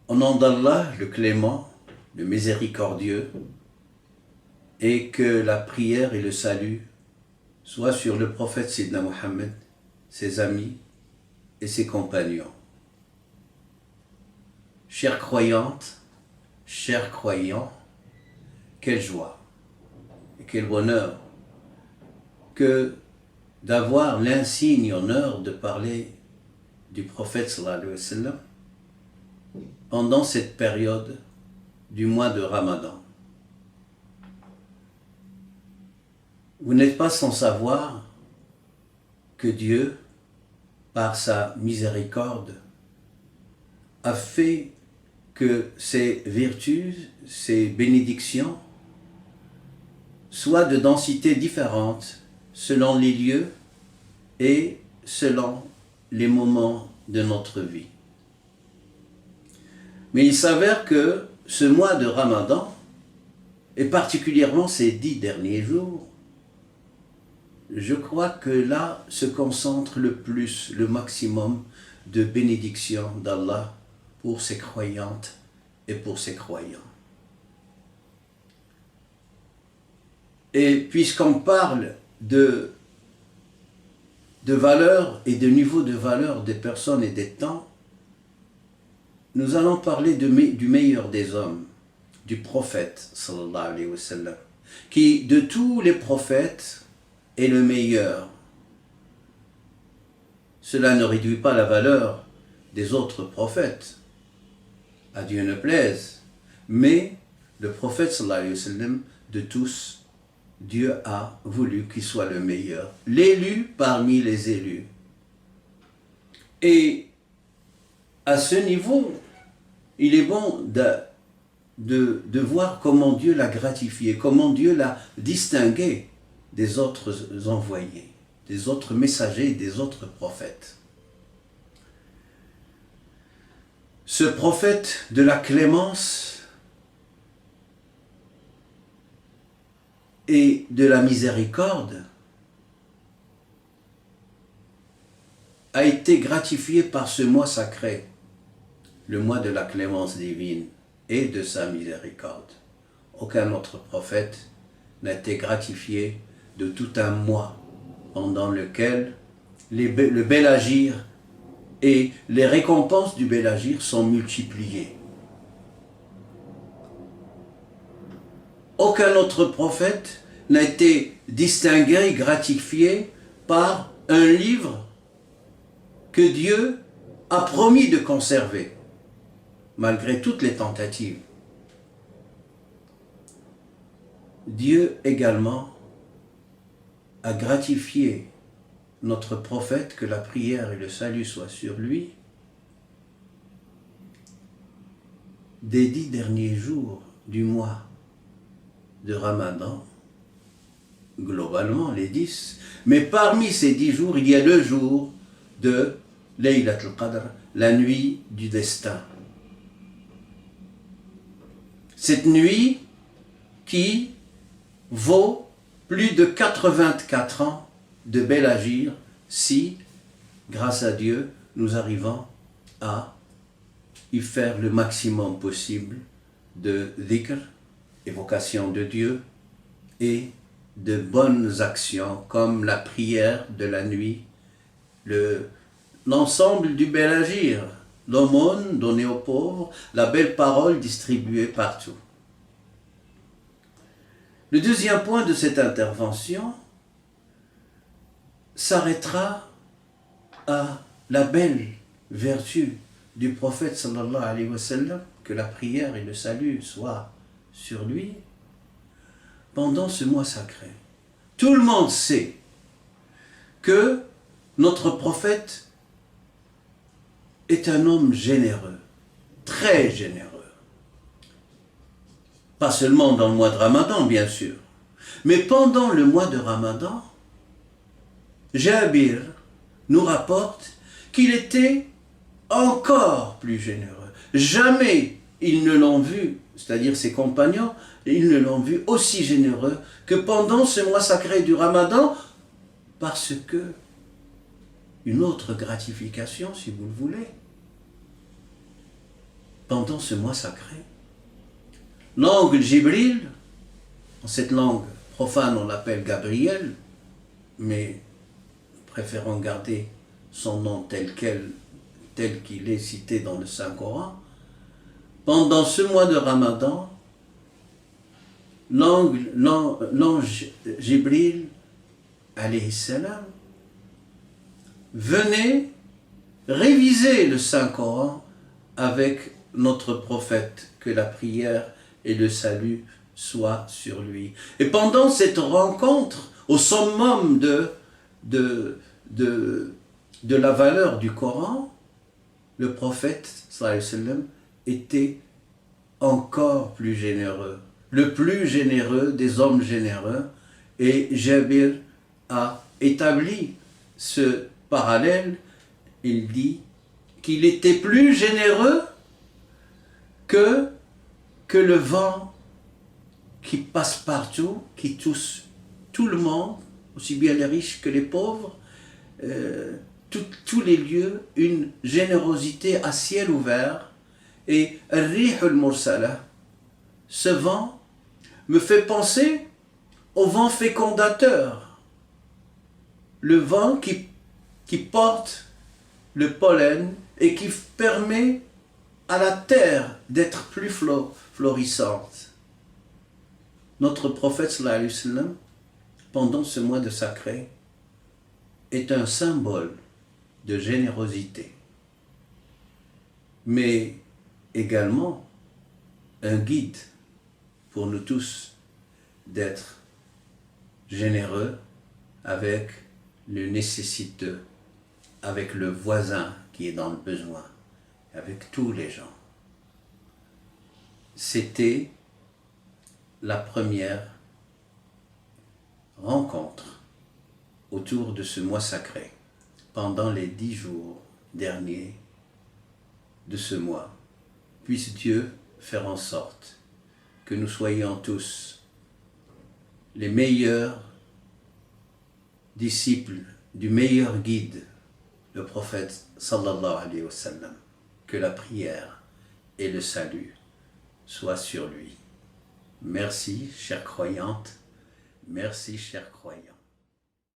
Au nom d'Allah, le clément, le miséricordieux, et que la prière et le salut soient sur le prophète Sidna Mohammed, ses amis et ses compagnons. Chères croyantes, chers croyants, quelle joie et quel bonheur que d'avoir l'insigne honneur de parler du prophète sallallahu alayhi wa sallam pendant cette période du mois de Ramadan. Vous n'êtes pas sans savoir que Dieu, par sa miséricorde, a fait que ces vertus, ces bénédictions, soient de densités différentes selon les lieux et selon les moments de notre vie. Mais il s'avère que ce mois de Ramadan, et particulièrement ces 10 derniers jours, je crois que là se concentre le plus, le maximum de bénédictions d'Allah pour ses croyantes et pour ses croyants. Et puisqu'on parle de valeur et de niveau de valeur des personnes et des temps, nous allons parler du meilleur des hommes, du prophète, sallallahu alayhi wa sallam, qui, de tous les prophètes, est le meilleur. Cela ne réduit pas la valeur des autres prophètes, à Dieu ne plaise, mais le prophète, sallallahu alayhi wa sallam, de tous, Dieu a voulu qu'il soit le meilleur, l'élu parmi les élus. Et à ce niveau, il est bon de voir comment Dieu l'a gratifié, comment Dieu l'a distingué des autres envoyés, des autres messagers, des autres prophètes. Ce prophète de la clémence et de la miséricorde a été gratifié par ce mois sacré, le mois de la clémence divine et de sa miséricorde. Aucun autre prophète n'a été gratifié de tout un mois pendant lequel le bel agir et les récompenses du bel agir sont multipliées. Aucun autre prophète n'a été distingué, gratifié par un livre que Dieu a promis de conserver, malgré toutes les tentatives. Dieu également a gratifié notre prophète, que la prière et le salut soient sur lui, des 10 derniers jours du mois de Ramadan, globalement les 10, mais parmi ces 10 jours, il y a le jour de Laylat al-Qadr, la nuit du destin. Cette nuit qui vaut plus de 84 ans de bel agir si, grâce à Dieu, nous arrivons à y faire le maximum possible de dhikr, évocation de Dieu, et de bonnes actions comme la prière de la nuit, l'ensemble du bel agir, l'aumône donnée aux pauvres, la belle parole distribuée partout. Le deuxième point de cette intervention s'arrêtera à la belle vertu du prophète sallallahu alayhi wa sallam, que la prière et le salut soient sur lui, pendant ce mois sacré. Tout le monde sait que notre prophète est un homme généreux, très généreux. Pas seulement dans le mois de Ramadan, bien sûr, mais pendant le mois de Ramadan, Jabir nous rapporte qu'il était encore plus généreux. Jamais ils ne l'ont vu, c'est-à-dire ses compagnons, ils ne l'ont vu aussi généreux que pendant ce mois sacré du Ramadan, parce que une autre gratification, si vous le voulez, pendant ce mois sacré. L'ange Jibril, en cette langue profane on l'appelle Gabriel, mais préférant garder son nom tel qu'il est cité dans le Saint-Coran, pendant ce mois de Ramadan, l'ange Jibril, alayhi salam, venait réviser le Saint-Coran avec notre prophète, que la prière et le salut soient sur lui. Et pendant cette rencontre, au summum de la valeur du Coran, le prophète sallallahu alayhi wa sallam était encore plus généreux, le plus généreux des hommes généreux, et Jabir a établi ce parallèle. Il dit qu'il était plus généreux que le vent qui passe partout, qui touche tout le monde, aussi bien les riches que les pauvres, tous les lieux, une générosité à ciel ouvert. Et Rih al-Mursala, ce vent me fait penser au vent fécondateur, le vent qui porte le pollen et qui permet à la terre d'être plus florissante. Notre prophète sallallahu alayhi wa sallam, pendant ce mois de sacré, est un symbole de générosité, mais également un guide pour nous tous d'être généreux avec le nécessiteux, avec le voisin qui est dans le besoin, avec tous les gens. C'était la première rencontre autour de ce mois sacré, pendant les 10 jours derniers de ce mois. Puisse Dieu faire en sorte que nous soyons tous les meilleurs disciples du meilleur guide, le prophète sallallahu alayhi wa sallam. Que la prière et le salut soient sur lui. Merci, chère croyante. Merci, chers croyants.